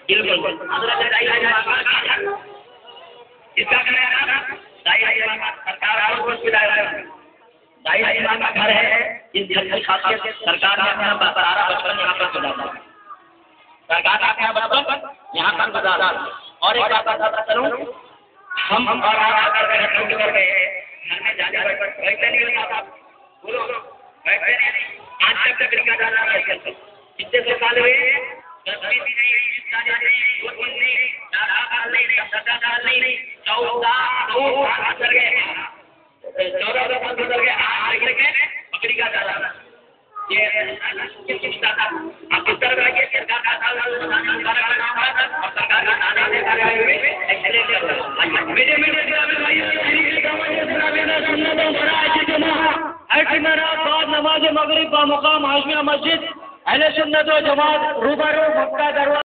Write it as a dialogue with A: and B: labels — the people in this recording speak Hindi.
A: बिल्कुल इसका सरकार को दाई इमाम का घर है। इस घर की खासियत सरकार ने अपना सारा बचपन यहाँ पर गुजारा, सरकार ने अपना बचपन यहाँ पर गुजारा। और एक बात बताता चलूं, हम और घर में जाने वैसे नहीं होता, बोलो वैसे नहीं। आज तक तकरीका डाला है, कितने सौ साल हुए, 10 भी नहीं, 20 साल नहीं, 2 दिन नहीं, 4 साल नहीं, 17 साल नहीं, 14 साल गुजर गए, 14 साल गुजर गए। आज लेके बकरी का डाला ये किसका था? आप उत्तर भागे सरकार का डाला और सरकार का डाला नमाज मगरिब का मुकाम हाशमिया मस्जिद अहले सुन्नत व जमात रूबरू मक्का दरवाजा।